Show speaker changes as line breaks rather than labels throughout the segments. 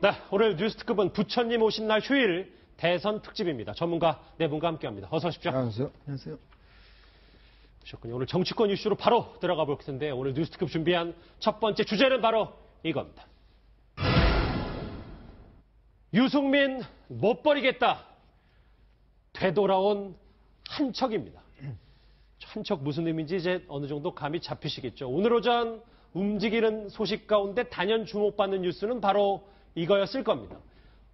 네, 오늘 뉴스특급은 부처님 오신 날 휴일 대선 특집입니다. 전문가 네 분과 함께합니다. 어서 오십시오.
안녕하세요. 안녕하세요.
오셨군요. 오늘 정치권 이슈로 바로 들어가 볼 텐데 오늘 뉴스특급 준비한 첫 번째 주제는 바로 이겁니다. 유승민 못 버리겠다. 되돌아온 한척입니다. 한척 무슨 의미인지 이제 어느 정도 감이 잡히시겠죠. 오늘 오전 움직이는 소식 가운데 단연 주목받는 뉴스는 바로 이거였을 겁니다.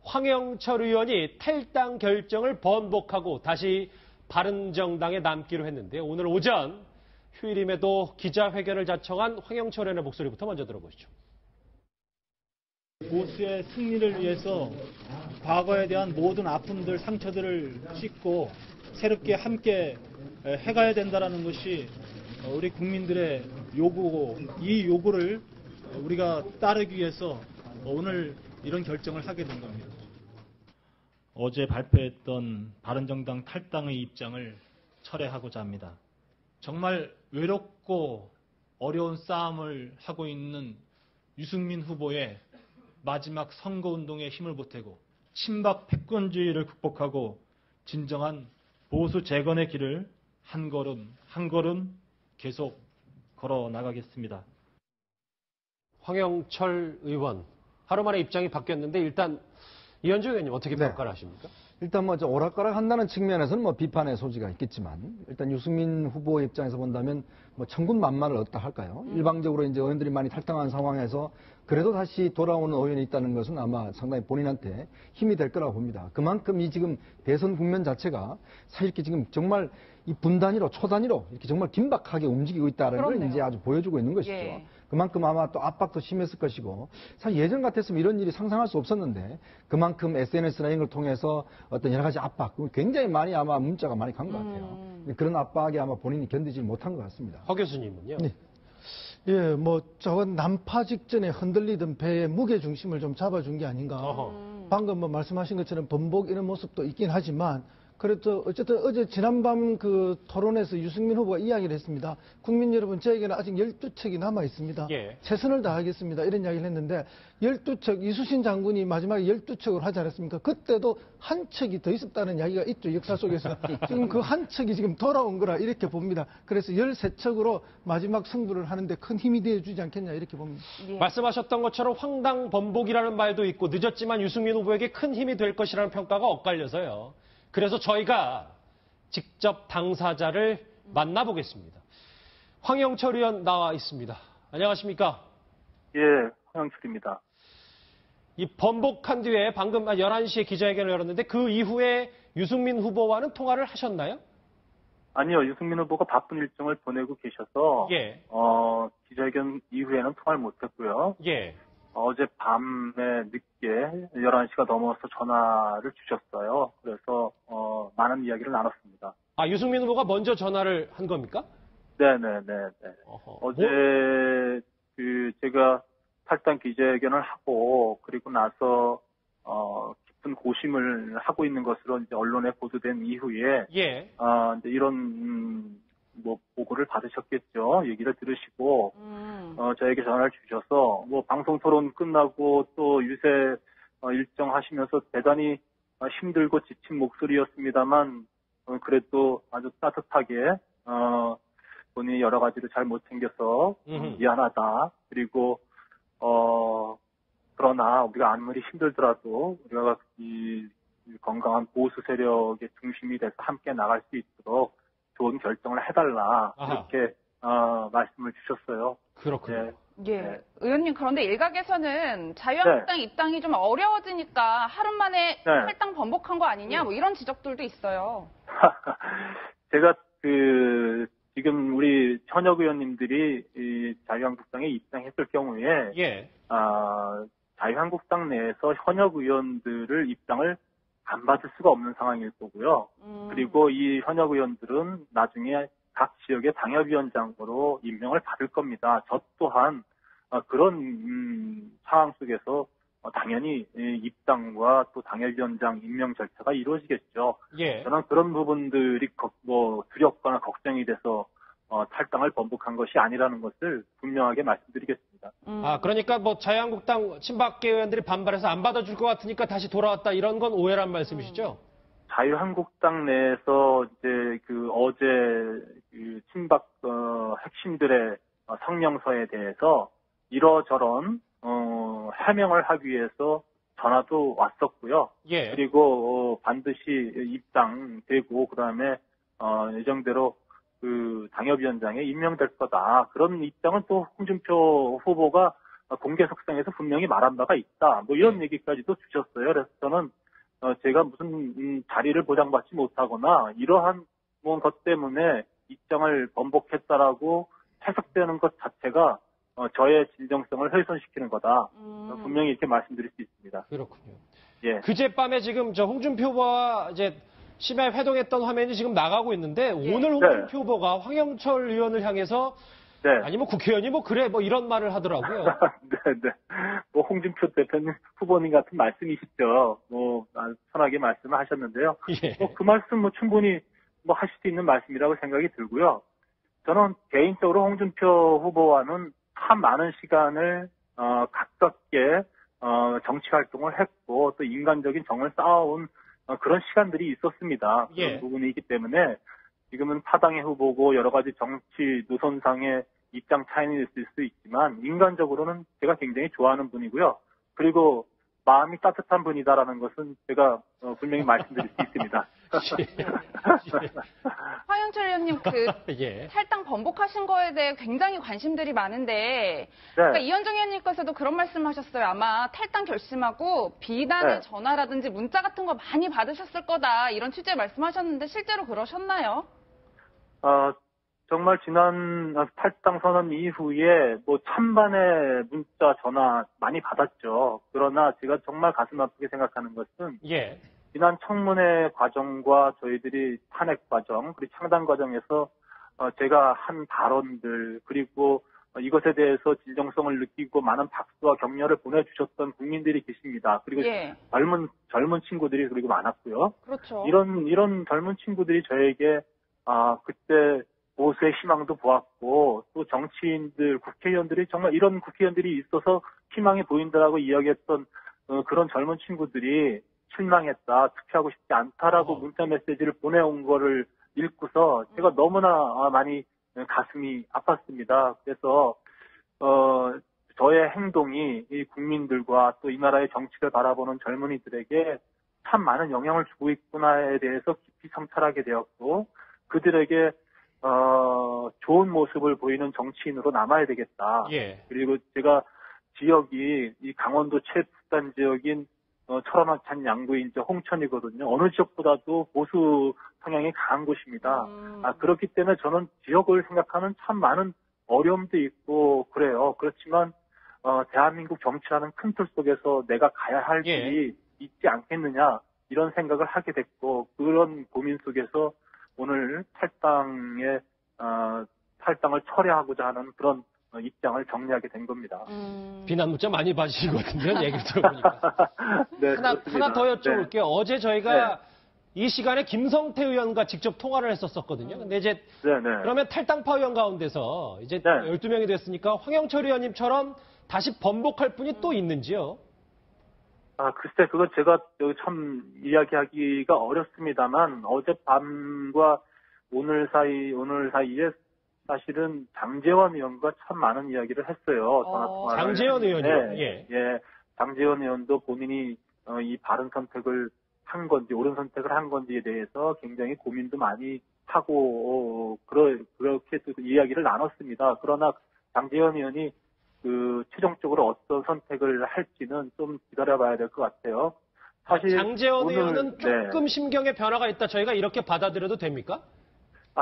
황영철 의원이 탈당 결정을 번복하고 다시 바른정당에 남기로 했는데요. 오늘 오전 휴일임에도 기자회견을 자청한 황영철 의원의 목소리부터 먼저 들어보시죠.
보수의 승리를 위해서 과거에 대한 모든 아픔들, 상처들을 씻고 새롭게 함께 해가야 된다는 것이 우리 국민들의 요구고, 이 요구를 우리가 따르기 위해서 오늘 이런 결정을 하게 된 겁니다. 어제 발표했던 바른정당 탈당의 입장을 철회하고자 합니다. 정말 외롭고 어려운 싸움을 하고 있는 유승민 후보의 마지막 선거운동에 힘을 보태고 친박 패권주의를 극복하고 진정한 보수 재건의 길을 한 걸음 한 걸음 계속 걸어 나가겠습니다.
황영철 의원 하루 만에 입장이 바뀌었는데 일단 이현주 의원님 어떻게 평가를 하십니까?
일단 오락가락 한다는 측면에서는 비판의 소지가 있겠지만 일단 유승민 후보 입장에서 본다면 천군만마를 얻다 할까요? 일방적으로 이제 의원들이 많이 탈당한 상황에서 그래도 다시 돌아오는 의원이 있다는 것은 아마 상당히 본인한테 힘이 될 거라고 봅니다. 그만큼 이 지금 대선 국면 자체가 사실 이렇게 지금 정말 이 분단위로 초단위로 이렇게 정말 긴박하게 움직이고 있다는 걸 이제 아주 보여주고 있는 것이죠.
예.
그만큼 아마 또 압박도 심했을 것이고 사실 예전 같았으면 이런 일이 상상할 수 없었는데 그만큼 SNS나 이런 걸 통해서 어떤 여러 가지 압박 굉장히 많이 아마 문자가 많이 간 것 같아요. 그런 압박에 아마 본인이 견디지 못한 것 같습니다.
허 교수님은요?
네. 예, 저건 난파 직전에 흔들리던 배의 무게 중심을 좀 잡아준 게 아닌가. 방금 말씀하신 것처럼 번복 이런 모습도 있긴 하지만 그래도 어쨌든 어제 지난밤 그 토론에서 유승민 후보가 이야기를 했습니다. 국민 여러분, 저에게는 아직 12척이 남아 있습니다.
예.
최선을 다하겠습니다. 이런 이야기를 했는데 12척, 이수신 장군이 마지막에 12척을 하지 않았습니까? 그때도 한 척이 더 있었다는 이야기가 있죠. 역사 속에서. 지금 그 한 척이 지금 돌아온 거라 이렇게 봅니다. 그래서 13척으로 마지막 승부를 하는데 큰 힘이 되어주지 않겠냐 이렇게 봅니다.
예.
말씀하셨던 것처럼 황당 번복이라는 말도 있고 늦었지만 유승민 후보에게 큰 힘이 될 것이라는 평가가 엇갈려서요. 그래서 저희가 직접 당사자를 만나보겠습니다. 황영철 의원 나와 있습니다. 안녕하십니까?
예, 황영철입니다.
이 번복한 뒤에 방금 11시에 기자회견을 열었는데 그 이후에 유승민 후보와는 통화를 하셨나요?
아니요, 유승민 후보가 바쁜 일정을 보내고 계셔서
예.
기자회견 이후에는 통화를 못했고요.
예.
어제 밤에 늦게 11시가 넘어서 전화를 주셨어요. 그래서 많은 이야기를 나눴습니다.
아, 유승민 후보가 먼저 전화를 한 겁니까?
네네네. 어제 제가 탈당 기자회견을 하고 그리고 나서 깊은 고심을 하고 있는 것으로 이제 언론에 보도된 이후에
예.
이제 이런 보고를 받으셨겠죠. 얘기를 들으시고 저에게 전화를 주셔서 방송 토론 끝나고 또 유세 일정 하시면서 대단히 힘들고 지친 목소리였습니다만 그래도 아주 따뜻하게 본인이 여러 가지를 잘 못 챙겨서 미안하다. 그리고 그러나 우리가 아무리 힘들더라도 우리가 이 건강한 보수 세력의 중심이 돼서 함께 나갈 수 있도록 좋은 결정을 해달라. 이렇게 말씀을 주셨어요.
그렇군요.
예.
네.
의원님, 그런데 일각에서는 자유한국당 입당이 좀 어려워지니까 하루 만에 탈당 번복한 거 아니냐, 이런 지적들도 있어요.
제가 지금 우리 현역 의원님들이 이 자유한국당에 입당했을 경우에
예.
자유한국당 내에서 현역 의원들을 입당을 안 받을 수가 없는 상황일 거고요. 그리고 이 현역 의원들은 나중에 각 지역의 당협위원장으로 임명을 받을 겁니다. 저 또한 그런 상황 속에서 당연히 입당과 또 당협위원장 임명 절차가 이루어지겠죠.
예.
저는 그런 부분들이 두렵거나 걱정이 돼서 탈당을 번복한 것이 아니라는 것을 분명하게 말씀드리겠습니다. 있습니다.
그러니까 뭐 자유한국당 친박계 의원들이 반발해서 안 받아줄 것 같으니까 다시 돌아왔다 이런 건 오해란 말씀이시죠?
자유한국당 내에서 이제 어제 친박 핵심들의 성명서에 대해서 이러저런 해명을 하기 위해서 전화도 왔었고요.
예.
그리고 반드시 입당되고 그다음에 예정대로 당협위원장에 임명될 거다. 그런 입장은 또 홍준표 후보가 공개 석상에서 분명히 말한 바가 있다. 뭐 이런 얘기까지도 주셨어요. 그래서 저는 제가 무슨 자리를 보장받지 못하거나 이러한 것 때문에 입장을 번복했다라고 해석되는 것 자체가 저의 진정성을 훼손시키는 거다. 분명히 이렇게 말씀드릴 수 있습니다.
그렇군요.
예.
그제밤에 지금 홍준표 후보와 이제 심야 회동했던 화면이 지금 나가고 있는데 오늘 홍준표 후보가 황영철 의원을 향해서 아니면 국회의원이 그래 이런 말을 하더라고요.
네. 홍준표 대표님 후보님 같은 말씀이시죠. 편하게 말씀을 하셨는데요.
예.
그 말씀 충분히 하실 수 있는 말씀이라고 생각이 들고요. 저는 개인적으로 홍준표 후보와는 참 많은 시간을 가깝게 정치 활동을 했고 또 인간적인 정을 쌓아온 그런 시간들이 있었습니다. 그런 부분이기 때문에 지금은 타당의 후보고 여러 가지 정치 노선상의 입장 차이는 있을 수 있지만 인간적으로는 제가 굉장히 좋아하는 분이고요. 그리고 마음이 따뜻한 분이다라는 것은 제가 분명히 말씀드릴 수 있습니다.
황영철 의원님 탈당 번복하신 거에 대해 굉장히 관심들이 많은데 그러니까 이현정 의원님께서도 그런 말씀하셨어요. 아마 탈당 결심하고 비난의 전화라든지 문자 같은 거 많이 받으셨을 거다 이런 취지의 말씀하셨는데 실제로 그러셨나요?
정말 지난 탈당 선언 이후에 찬반의 문자 전화 많이 받았죠. 그러나 제가 정말 가슴 아프게 생각하는 것은 지난 청문회 과정과 저희들이 탄핵 과정 그리고 창당 과정에서 제가 한 발언들 그리고 이것에 대해서 진정성을 느끼고 많은 박수와 격려를 보내주셨던 국민들이 계십니다. 그리고 젊은 친구들이 그리고 많았고요.
그렇죠.
이런 젊은 친구들이 저에게 그때 보수의 희망도 보았고 또 정치인들, 국회의원들이 정말 이런 국회의원들이 있어서 희망이 보인다라고 이야기했던 그런 젊은 친구들이 실망했다, 투표하고 싶지 않다라고 문자 메시지를 보내온 거를 읽고서 제가 너무나 많이 가슴이 아팠습니다. 그래서 저의 행동이 이 국민들과 또 이 나라의 정치를 바라보는 젊은이들에게 참 많은 영향을 주고 있구나에 대해서 깊이 성찰하게 되었고 그들에게 좋은 모습을 보이는 정치인으로 남아야 되겠다. 그리고 제가 지역이 이 강원도 최북단 지역인 철원하천 양구인 홍천이거든요. 어느 지역보다도 보수 성향이 강한 곳입니다. 그렇기 때문에 저는 지역을 생각하는 참 많은 어려움도 있고 그래요. 그렇지만 대한민국 정치라는 큰 틀 속에서 내가 가야 할 길이 있지 않겠느냐 이런 생각을 하게 됐고 그런 고민 속에서 오늘 탈당을 철회하고자 하는 그런 입장을 정리하게 된 겁니다.
비난 문자 많이 받으신 것 같은데요, 얘기를 들어보니까. 하나 더 여쭤볼게요. 어제 저희가 이 시간에 김성태 의원과 직접 통화를 했었거든요. 근데 이제 그러면 탈당파 의원 가운데서 이제 12명이 됐으니까 황영철 의원님처럼 다시 번복할 분이 또 있는지요?
글쎄, 그거 제가 참 이야기하기가 어렵습니다만 어젯밤과 오늘 사이에 사실은 장제원 의원과 참 많은 이야기를 했어요. 전화 통화를.
장제원 의원이요?
장제원 의원도 본인이 이 바른 선택을 한 건지 옳은 선택을 한 건지에 대해서 굉장히 고민도 많이 하고 그렇게 또 이야기를 나눴습니다. 그러나 장제원 의원이 최종적으로 어떤 선택을 할지는 좀 기다려봐야 될 것 같아요. 사실
장제원 의원은 조금 심경의 변화가 있다. 저희가 이렇게 받아들여도 됩니까?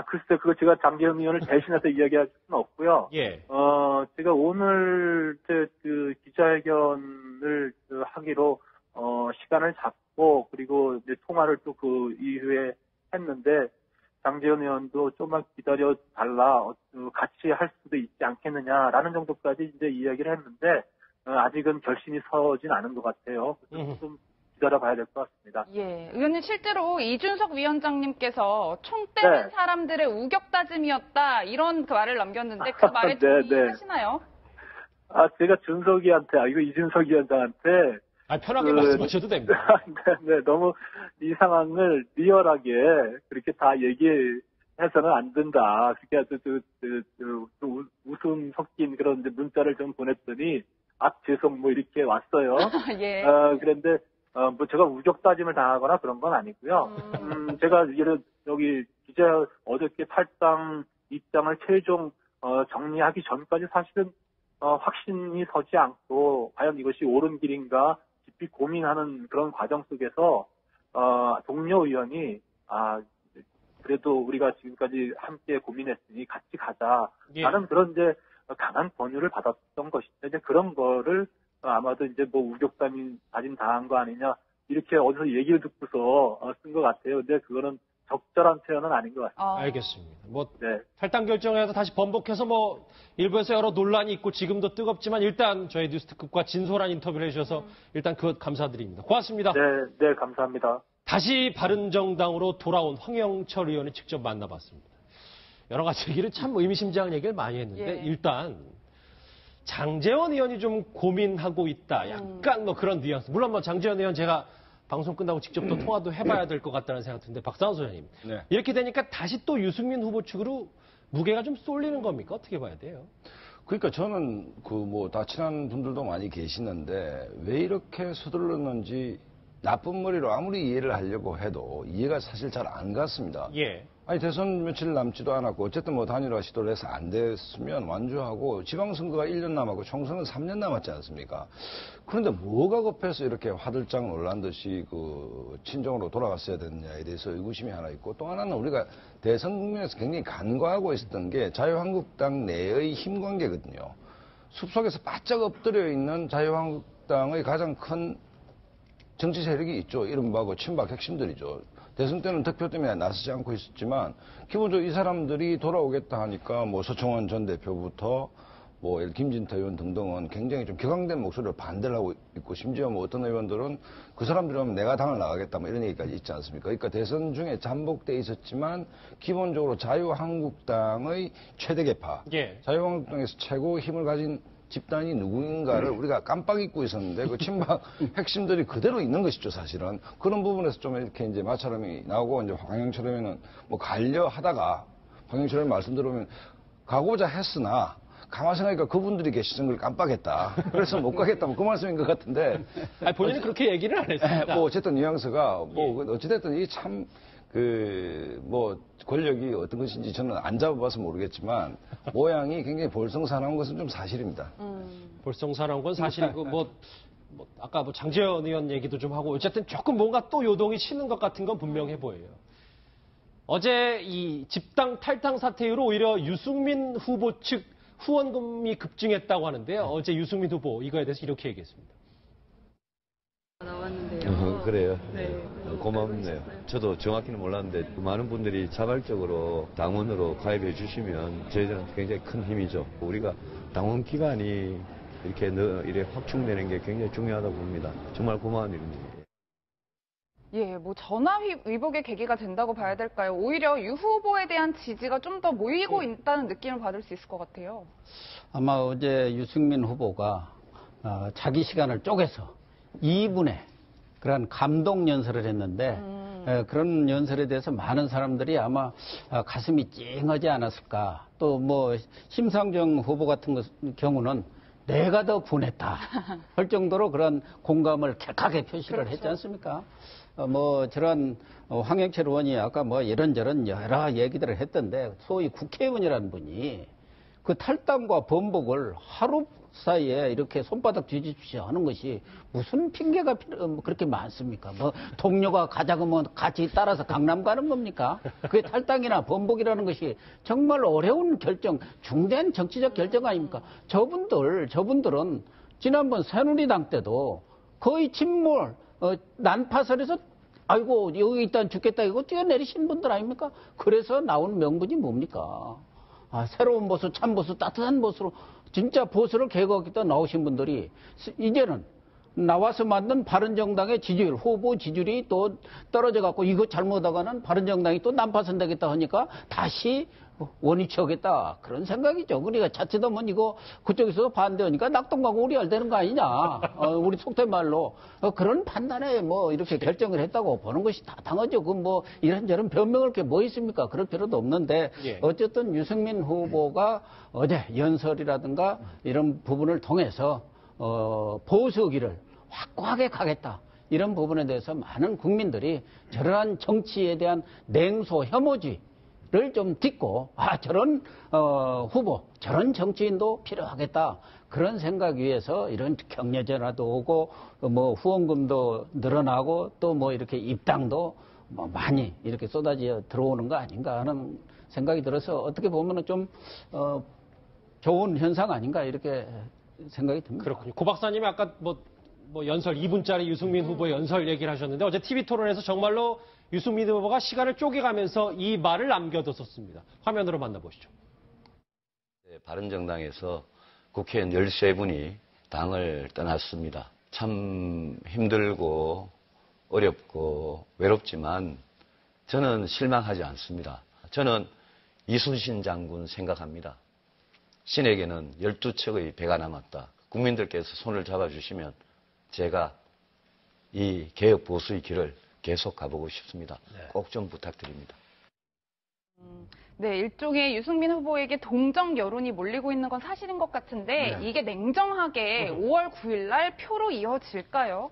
글쎄, 그거 제가 장제원 의원을 대신해서 이야기할 수는 없고요. 제가 오늘 기자회견을 하기로 시간을 잡고 그리고 이제 통화를 또 그 이후에 했는데 장제원 의원도 좀만 기다려 달라 같이 할 수도 있지 않겠느냐라는 정도까지 이제 이야기를 했는데 아직은 결심이 서진 않은 것 같아요. 좀 기다려봐야 될 것 같습니다.
의원님 실제로 이준석 위원장님께서 총 떼는 사람들의 우격다짐이었다 이런 그 말을 남겼는데 그 말에 동의하시나요?
제가 준석이한테, 이거 이준석 위원장한테,
편하게 말씀하셔도 됩니다.
네, 너무 이 상황을 리얼하게 그렇게 다 얘기해서는 안 된다. 그렇게 아주 웃음 섞인 그런 이제 문자를 좀 보냈더니, 죄송, 뭐 이렇게 왔어요.
예.
그런데, 뭐 제가 우격 따짐을 당하거나 그런 건 아니고요. 제가 여기 어저께 탈당 입장을 최종 정리하기 전까지 사실은 확신이 서지 않고 과연 이것이 옳은 길인가 깊이 고민하는 그런 과정 속에서 동료 의원이 그래도 우리가 지금까지 함께 고민했으니 같이 가자. 라는 그런 이제 강한 권유를 받았던 것인데 이제 그런 거를 아마도 이제 뭐 우격다짐 당한 거 아니냐 이렇게 어디서 얘기를 듣고서 쓴 것 같아요. 근데 그거는 적절한 표현은 아닌 것 같습니다.
알겠습니다.
네.
탈당 결정에서 다시 번복해서 일부에서 여러 논란이 있고 지금도 뜨겁지만 일단 저희 뉴스특급과 진솔한 인터뷰를 해주셔서 일단 그것 감사드립니다. 고맙습니다.
네, 감사합니다.
다시 바른정당으로 돌아온 황영철 의원을 직접 만나봤습니다. 여러 가지 얘기를 참 의미심장한 얘기를 많이 했는데 일단 장제원 의원이 좀 고민하고 있다. 약간 그런 뉘앙스. 물론 장제원 의원 제가 방송 끝나고 직접 또 통화도 해봐야 될 것 같다는 생각 드는데 박상원 소장님.
네.
이렇게 되니까 다시 또 유승민 후보 측으로 무게가 좀 쏠리는 겁니까? 어떻게 봐야 돼요?
그러니까 저는 다 친한 분들도 많이 계시는데 왜 이렇게 서둘렀는지 나쁜 머리로 아무리 이해를 하려고 해도 이해가 사실 잘 안 갔습니다. 대선 며칠 남지도 않았고 어쨌든 단일화 시도를 해서 안 됐으면 완주하고 지방선거가 1년 남았고 총선은 3년 남았지 않습니까? 그런데 뭐가 급해서 이렇게 화들짝 놀란 듯이 친정으로 돌아갔어야 됐느냐에 대해서 의구심이 하나 있고 또 하나는 우리가 대선 국면에서 굉장히 간과하고 있었던 게 자유한국당 내의 힘 관계거든요. 숲속에서 바짝 엎드려 있는 자유한국당의 가장 큰 정치 세력이 있죠. 이른바 친박 핵심들이죠. 대선 때는 득표 때문에 나서지 않고 있었지만 기본적으로 이 사람들이 돌아오겠다 하니까 서청원 전 대표부터 김진태 의원 등등은 굉장히 좀 격앙된 목소리로 반대를 하고 있고 심지어 어떤 의원들은 그 사람들이 오면 내가 당을 나가겠다 이런 얘기까지 있지 않습니까? 그러니까 대선 중에 잠복돼 있었지만 기본적으로 자유한국당의 최대 계파, 자유한국당에서 최고 힘을 가진 집단이 누구인가를 우리가 깜빡 잊고 있었는데 그 친박 핵심들이 그대로 있는 것이죠, 사실은. 그런 부분에서 좀 이렇게 이제 마찰음이 나오고 이제 황영철 의원은 가려 하다가 황영철 의원 말씀 들어보면 가고자 했으나 가만 생각하니까 그분들이 계시던 걸 깜빡했다. 그래서 못 가겠다. 그 말씀인 것 같은데.
본인은 그렇게 얘기를 안 했습니다.
어쨌든 뉘앙스가 어찌됐든 이게 참 권력이 어떤 것인지 저는 안 잡아봐서 모르겠지만 모양이 굉장히 볼썽사나운 것은 좀 사실입니다.
볼썽사나운 건 사실이고 아까 장제원 의원 얘기도 좀 하고 어쨌든 조금 뭔가 또 요동이 치는 것 같은 건 분명해 보여요. 어제 이 집당 탈당 사태 이후로 오히려 유승민 후보 측 후원금이 급증했다고 하는데요. 어제 유승민 후보 이거에 대해서 이렇게 얘기했습니다.
나왔는데요.
그래요?
네.
고맙네요. 저도 정확히는 몰랐는데 많은 분들이 자발적으로 당원으로 가입해 주시면 저희들한테 굉장히 큰 힘이죠. 우리가 당원 기간이 이렇게 확충되는 게 굉장히 중요하다고 봅니다. 정말 고마운 일입니다.
전화 위복의 계기가 된다고 봐야 될까요? 오히려 유 후보에 대한 지지가 좀 더 모이고 있다는 느낌을 받을 수 있을 것 같아요.
아마 어제 유승민 후보가 자기 시간을 쪼개서 2분의 그런 감동 연설을 했는데 그런 연설에 대해서 많은 사람들이 아마 가슴이 찡하지 않았을까. 또 심상정 후보 같은 경우는 내가 더 분했다 할 정도로 그런 공감을 격하게 표시를 했지 않습니까? 저런 황영철 의원이 아까 이런저런 여러 얘기들을 했던데 소위 국회의원이라는 분이 그 탈당과 번복을 하루 사이에 이렇게 손바닥 뒤집으시 하는 것이 무슨 핑계가 그렇게 많습니까? 동료가 가자고 같이 따라서 강남 가는 겁니까? 그게 탈당이나 번복이라는 것이 정말 어려운 결정, 중대한 정치적 결정 아닙니까? 저분들은 지난번 새누리당 때도 거의 침몰, 난파선에서 아이고 여기 일단 죽겠다 이거 뛰어내리신 분들 아닙니까? 그래서 나온 명분이 뭡니까? 새로운 보수, 참 보수, 따뜻한 보수로 진짜 보수를 개혁하겠다 나오신 분들이 이제는 나와서 만든 바른정당의 지지율, 후보 지지율이 또 떨어져 갖고 이거 잘못하고는 바른정당이 또 난파선 되겠다 하니까 다시 원위치 하겠다. 그런 생각이죠. 그러니까 자칫하면 이거 그쪽에서 반대하니까 낙동강고 우리할 되는 거 아니냐. 우리 속된 말로. 그런 판단에 뭐 이렇게 결정을 했다고 보는 것이 타당하죠. 그 뭐 이런저런 변명할 게 뭐 있습니까? 그럴 필요도 없는데 어쨌든 유승민 후보가 어제 연설이라든가 이런 부분을 통해서 보수기를 확고하게 가겠다. 이런 부분에 대해서 많은 국민들이 저러한 정치에 대한 냉소, 혐오주의 를 좀 딛고 저런 후보, 저런 정치인도 필요하겠다. 그런 생각 위에서 이런 격려전화도 오고 뭐 후원금도 늘어나고 또 뭐 이렇게 입당도 뭐 많이 이렇게 쏟아져 들어오는 거 아닌가 하는 생각이 들어서 어떻게 보면은 좀 좋은 현상 아닌가 이렇게 생각이 듭니다.
그렇군요. 고 박사님이 아까 뭐 연설 2분짜리 유승민 후보의 연설 얘기를 하셨는데 어제 TV 토론에서 정말로 유승민 후보가 시간을 쪼개가면서 이 말을 남겨뒀었습니다. 화면으로 만나보시죠.
네, 바른정당에서 국회의원 13분이 당을 떠났습니다. 참 힘들고 어렵고 외롭지만 저는 실망하지 않습니다. 저는 이순신 장군 생각합니다. 신에게는 12척의 배가 남았다. 국민들께서 손을 잡아주시면 제가 이 개혁 보수의 길을 계속 가보고 싶습니다. 꼭 좀 부탁드립니다.
네, 일종의 유승민 후보에게 동정 여론이 몰리고 있는 건 사실인 것 같은데 이게 냉정하게 5월 9일 날 표로 이어질까요?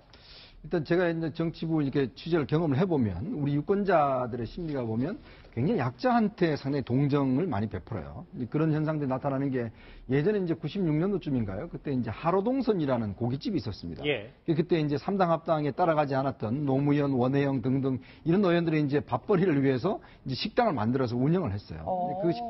일단 제가 이제 정치부 이렇게 취재를 경험을 해보면 우리 유권자들의 심리가 보면 굉장히 약자한테 상당히 동정을 많이 베풀어요. 그런 현상들이 나타나는 게 예전에 이제 96년도쯤인가요? 그때 이제 하로동선이라는 고깃집이 있었습니다. 그때 이제 3당 합당에 따라가지 않았던 노무현, 원혜영 등등 이런 의원들이 이제 밥벌이를 위해서 이제 식당을 만들어서 운영을 했어요.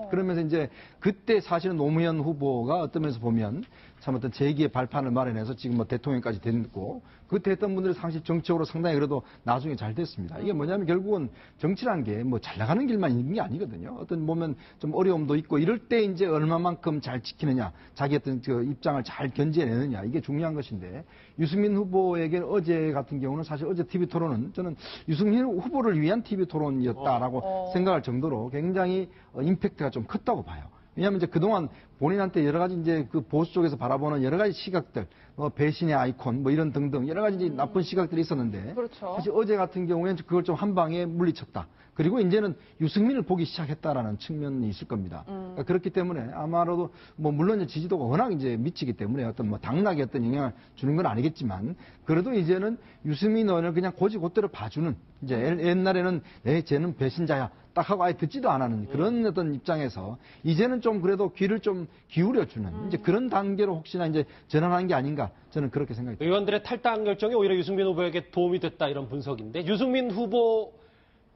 그러면서 이제 그때 사실은 노무현 후보가 어떤 면에서 보면 참 어떤 재기의 발판을 마련해서 지금 뭐 대통령까지 됐고 그때 했던 분들이 사실 정치적으로 상당히 그래도 나중에 잘 됐습니다. 이게 뭐냐면 결국은 정치란 게 뭐 잘 나가는 길만 있는 게 아니거든요. 어떤 보면 좀 어려움도 있고 이럴 때 이제 얼마만큼 잘 지키느냐, 자기 어떤 그 입장을 잘 견제내느냐 이게 중요한 것인데 유승민 후보에게 어제 같은 경우는 사실 어제 TV 토론은 저는 유승민 후보를 위한 TV 토론이었다라고 생각할 정도로 굉장히 임팩트가 좀 컸다고 봐요. 왜냐하면 이제 그동안 본인한테 여러 가지 이제 그 보수 쪽에서 바라보는 여러 가지 시각들, 배신의 아이콘, 뭐 이런 등등 여러 가지 나쁜 시각들이 있었는데 사실 어제 같은 경우에는 그걸 좀 한 방에 물리쳤다. 그리고 이제는 유승민을 보기 시작했다라는 측면이 있을 겁니다. 그러니까 그렇기 때문에 아마도 뭐 물론 이제 지지도가 워낙 이제 미치기 때문에 어떤 뭐 당락에 어떤 영향을 주는 건 아니겠지만 그래도 이제는 유승민 의원을 그냥 고지고대로 봐주는 이제 옛날에는 쟤는 배신자야. 딱 하고 아예 듣지도 안 하는 그런 어떤 입장에서 이제는 좀 그래도 귀를 좀 기울여주는 이제 그런 단계로 혹시나 이제 전환하는 게 아닌가 저는 그렇게 생각이 듭니다.
의원들의 탈당 결정이 오히려 유승민 후보에게 도움이 됐다 이런 분석인데 유승민 후보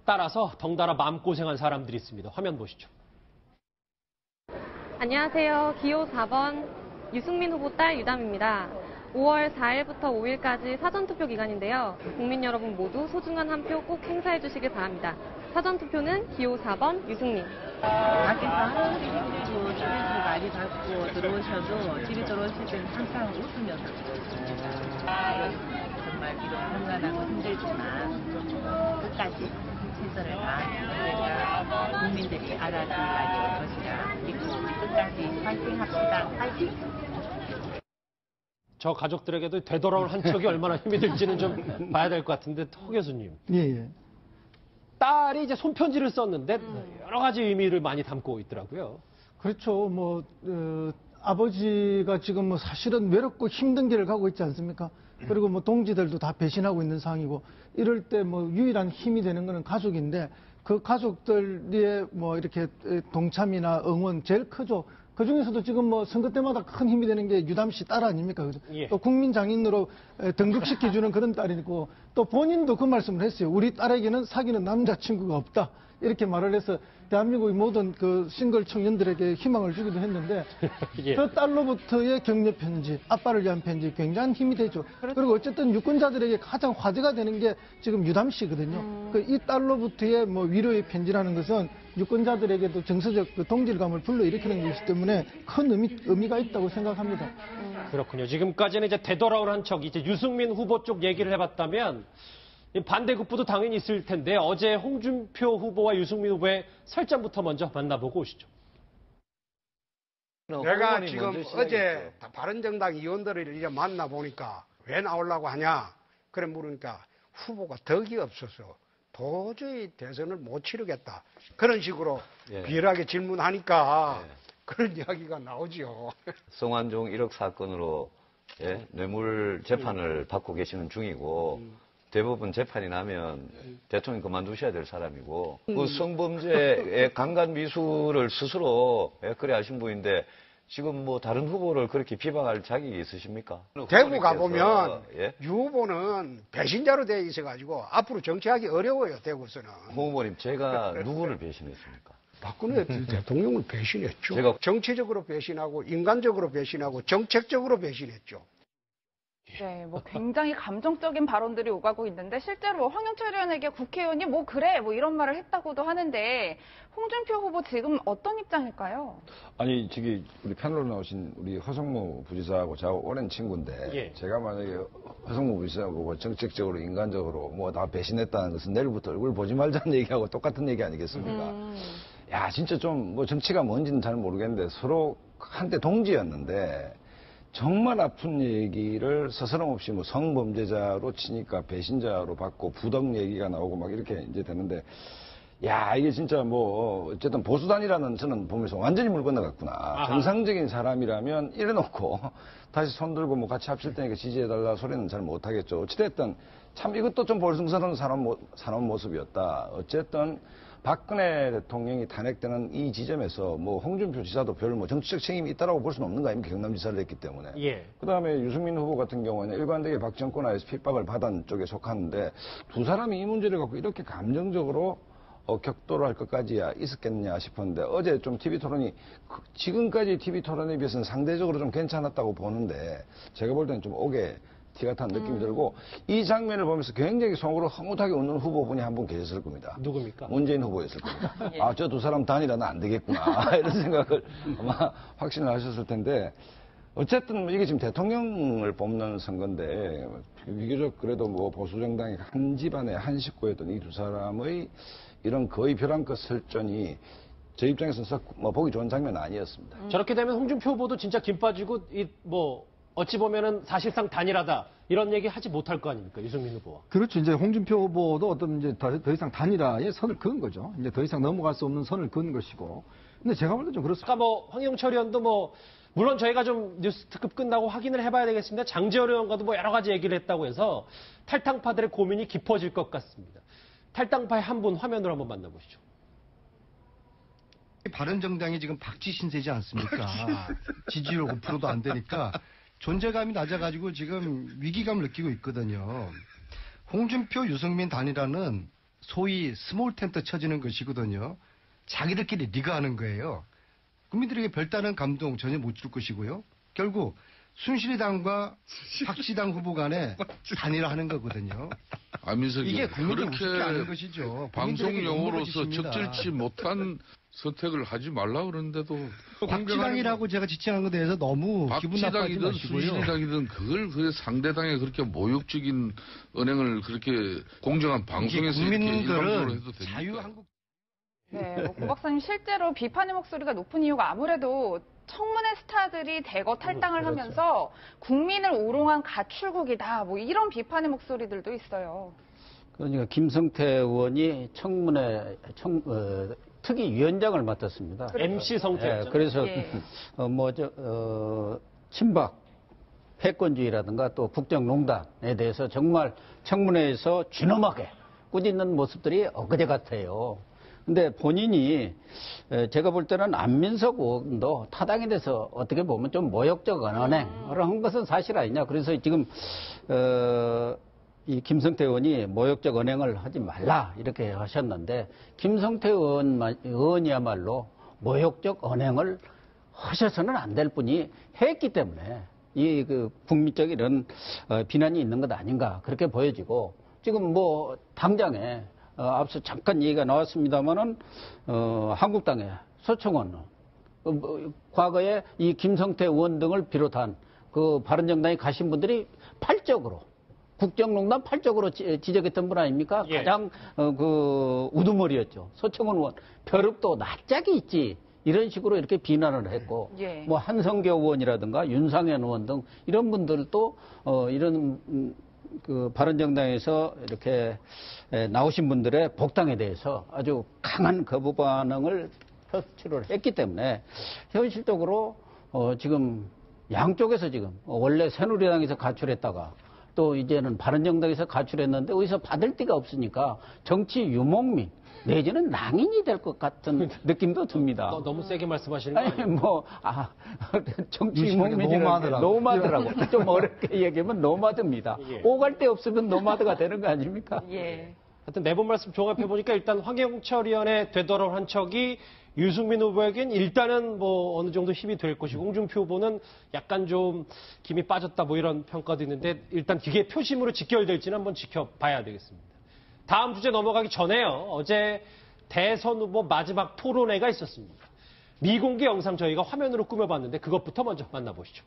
따라서 덩달아 마음고생한 사람들이 있습니다. 화면 보시죠.
안녕하세요. 기호 4번 유승민 후보 딸 유담입니다. 5월 4일부터 5일까지 사전투표 기간인데요. 국민 여러분 모두 소중한 한 표 꼭 행사해 주시길 바랍니다. 사전투표는 기호 4번 유승민.
밖에서 아무리 힘들고 스트레스 많이 받고 들어오셔도 집에 들어오실 때는 항상 웃으면서 들어오세요. 정말 비록 험난하고 힘들지만 끝까지 최선을 다하면 국민들이 알아줄 날이 올 것이라 믿고 우리 끝까지 파이팅 합시다. 파이팅!
저 가족들에게도 되돌아올 한 척이 얼마나 힘이 들지는 좀 봐야 될 것 같은데 허 교수님. 딸이 이제 손편지를 썼는데 여러 가지 의미를 많이 담고 있더라고요.
그렇죠. 뭐 아버지가 지금 뭐 사실은 외롭고 힘든 길을 가고 있지 않습니까? 그리고 뭐 동지들도 다 배신하고 있는 상황이고 이럴 때 뭐 유일한 힘이 되는 거는 가족인데 그 가족들의 뭐 이렇게 동참이나 응원 제일 크죠. 그 중에서도 지금 뭐 선거 때마다 큰 힘이 되는 게 유담 씨 딸 아닙니까? 그죠? 또 국민 장인으로 등극시켜주는 그런 딸이고 또 본인도 그 말씀을 했어요. 우리 딸에게는 사귀는 남자친구가 없다. 이렇게 말을 해서 대한민국의 모든 그 싱글 청년들에게 희망을 주기도 했는데
예.
저 딸로부터의 격려 편지, 아빠를 위한 편지 굉장한 힘이 되죠. 그리고 어쨌든 유권자들에게 가장 화제가 되는 게 지금 유담 씨거든요. 그 이 딸로부터의 뭐 위로의 편지라는 것은 유권자들에게도 정서적 그 동질감을 불러일으키는 것이기 때문에 큰 의미가 있다고 생각합니다.
그렇군요. 지금까지는 이제 되돌아온 한 척, 이제 유승민 후보 쪽 얘기를 해봤다면 반대급부도 당연히 있을 텐데 어제 홍준표 후보와 유승민 후보의 설전부터 먼저 만나보고 오시죠.
내가 지금 어제 바른정당 의원들을 이제 만나보니까 왜 나오려고 하냐 그래 물으니까 후보가 덕이 없어서 도저히 대선을 못 치르겠다. 그런 식으로 비열하게 질문하니까 그런 이야기가 나오죠.
성완종 1억 사건으로 뇌물 재판을 받고 계시는 중이고 대부분 재판이 나면 대통령 그만두셔야 될 사람이고 그 성범죄의 강간 미수를 스스로 그래 하신 분인데 지금 뭐 다른 후보를 그렇게 비방할 자격이 있으십니까?
대구 가보면 유 후보는 배신자로 되어 있어가지고 앞으로 정치하기 어려워요. 대구에서는.
홍 후보님 제가 누구를 배신했습니까?
박근혜 대통령을 배신했죠. 제가 정치적으로 배신하고 인간적으로 배신하고 정책적으로 배신했죠.
네, 뭐 굉장히 감정적인 발언들이 오가고 있는데 실제로 황영철 의원에게 국회의원이 뭐 그래 뭐 이런 말을 했다고도 하는데 홍준표 후보 지금 어떤 입장일까요?
아니 저기 우리 패널로 나오신 우리 허성무 부지사하고 저하고 오랜 친구인데 제가 만약에 허성무 부지사 보고 정책적으로 인간적으로 뭐 다 배신했다는 것은 내일부터 얼굴 보지 말자는 얘기하고 똑같은 얘기 아니겠습니까? 야 진짜 좀 뭐 정치가 뭔지는 잘 모르겠는데 서로 한때 동지였는데 정말 아픈 얘기를 스스럼없이 뭐 성범죄자로 치니까 배신자로 받고 부덕 얘기가 나오고 막 이렇게 이제 되는데 야 이게 진짜 뭐 어쨌든 보수단이라는 저는 보면서 완전히 물 건너갔구나. 정상적인 사람이라면 이래놓고 다시 손들고 뭐 같이 합칠 테니까 지지해달라 소리는 잘 못하겠죠. 어찌됐든 참 이것도 좀 볼숭사스러운 사람 모습이었다. 어쨌든 박근혜 대통령이 탄핵되는 이 지점에서 뭐 홍준표 지사도 별 뭐 정치적 책임이 있다라고 볼 수는 없는 거 아닙니까? 경남지사를 했기 때문에. 그다음에 유승민 후보 같은 경우에는 일관되게 박정권 하에서 핍박을 받은 쪽에 속하는데 두 사람이 이 문제를 갖고 이렇게 감정적으로 격돌을 할 것까지야 있었겠냐 싶었는데 어제 좀 TV 토론이 지금까지 TV 토론에 비해서는 상대적으로 좀 괜찮았다고 보는데 제가 볼 때는 좀 오게 티가 탄 느낌이 들고 이 장면을 보면서 굉장히 속으로 흐뭇하게 웃는 후보분이 한 분 계셨을 겁니다.
누굽니까?
문재인 후보였을 겁니다. 아, 저 두 사람 단일화는 안 되겠구나 이런 생각을 아마 확신을 하셨을 텐데 어쨌든 이게 지금 대통령을 뽑는 선거인데 비교적 그래도 뭐 보수정당의 한 집안의 한 식구였던 이 두 사람의 이런 거의 벼랑끝 설전이 제 입장에서는 뭐 보기 좋은 장면은 아니었습니다.
저렇게 되면 홍준표 후보도 진짜 김 빠지고 어찌 보면은 사실상 단일하다 이런 얘기 하지 못할 거 아닙니까 유승민 후보와.
그렇죠. 이제 홍준표 후보도 어떤 이제 더 이상 단일화의 선을 그은 거죠. 이제 더 이상 넘어갈 수 없는 선을 그은 것이고. 근데 제가 볼 때 좀 그렇습니다.
아까 뭐 황영철 의원도 뭐 물론 저희가 좀 뉴스 특급 끝나고 확인을 해봐야 되겠습니다. 장재원 의원과도 뭐 여러 가지 얘기를 했다고 해서 탈당파들의 고민이 깊어질 것 같습니다. 탈당파의 한 분 화면으로 한번 만나보시죠.
바른정당이 지금 박쥐 신세지 않습니까? 지지율 5%도 안 되니까 존재감이 낮아가지고 지금 위기감을 느끼고 있거든요. 홍준표, 유승민 단일화는 소위 스몰 텐트 쳐지는 것이거든요. 자기들끼리 리그하는 거예요. 국민들에게 별다른 감동 전혀 못 줄 것이고요. 결국 순실이당과 박쥐당 후보 간에 단일화하는 거거든요.
안민석이
이게 국민들 우습게 아는 것이죠.
방송용으로서 적절치 못한 선택을 하지 말라 그러는데도
박쥐당이라고 제가 지칭한 것에 대해서 너무 기분 나빠하지
박쥐당이든
마시고요.
순실이당이든 그걸 상대당에 그렇게 모욕적인 언행을 그렇게 공정한 방송에서 이렇게 일방적으로 해도 됩니까?
자유한국
네, 고 박사님 실제로 비판의 목소리가 높은 이유가 아무래도 청문회 스타들이 대거 탈당을 하면서 국민을 우롱한 가출국이다. 뭐 이런 비판의 목소리들도 있어요.
그러니까 김성태 의원이 청문회 특위위원장을 맡았습니다.
MC 성태.
그래서 친박 패권주의라든가 또 국정농단에 대해서 정말 청문회에서 쥐nom하게 꾸짖는 모습들이 엊그제 같아요. 근데 본인이 제가 볼 때는 안민석 의원도 타당에 대해서 어떻게 보면 좀 모욕적 언행을 한 것은 사실 아니냐. 그래서 지금 이 김성태 의원이 모욕적 언행을 하지 말라 이렇게 하셨는데 김성태 의원이야말로 모욕적 언행을 하셔서는 안 될 뿐이 했기 때문에 이 그 국민적 이런 비난이 있는 것 아닌가 그렇게 보여지고 지금 뭐 당장에 앞서 잠깐 얘기가 나왔습니다만은 한국당의 서청원 과거에 이 김성태 의원 등을 비롯한 그 바른정당에 가신 분들이 팔적으로 국정농단 팔적으로 지적했던 분 아닙니까?
예.
가장 그 우두머리였죠. 서청원 의원 벼룩도 낯짝이 있지. 이런 식으로 이렇게 비난을 했고,
예.
뭐 한성교 의원이라든가 윤상현 의원 등 이런 분들도 이런 그 바른정당에서 이렇게 나오신 분들의 복당에 대해서 아주 강한 거부 반응을 표출을 했기 때문에 현실적으로 지금 양쪽에서 지금 원래 새누리당에서 가출했다가 또 이제는 바른정당에서 가출했는데 어디서 받을 데가 없으니까 정치 유목민 내지는 낭인이 될 것 같은 느낌도 듭니다.
너무 세게 말씀하시는 거 아니에요?
아니 정치 유목민이라고 노마드라고 좀 어렵게 얘기하면 노마드입니다.
예.
오갈 데 없으면 노마드가 되는 거 아닙니까?
예.
하여튼 네 분 말씀 종합해 보니까 일단 황영철위원의 되돌아온 척이 유승민 후보에겐 일단은 뭐 어느 정도 힘이 될 것이고 홍준표 후보는 약간 좀 김이 빠졌다 뭐 이런 평가도 있는데 일단 그게 표심으로 직결될지는 한번 지켜봐야 되겠습니다. 다음 주제 넘어가기 전에요. 어제 대선 후보 마지막 토론회가 있었습니다. 미공개 영상 저희가 화면으로 꾸며봤는데 그것부터 먼저 만나보시죠.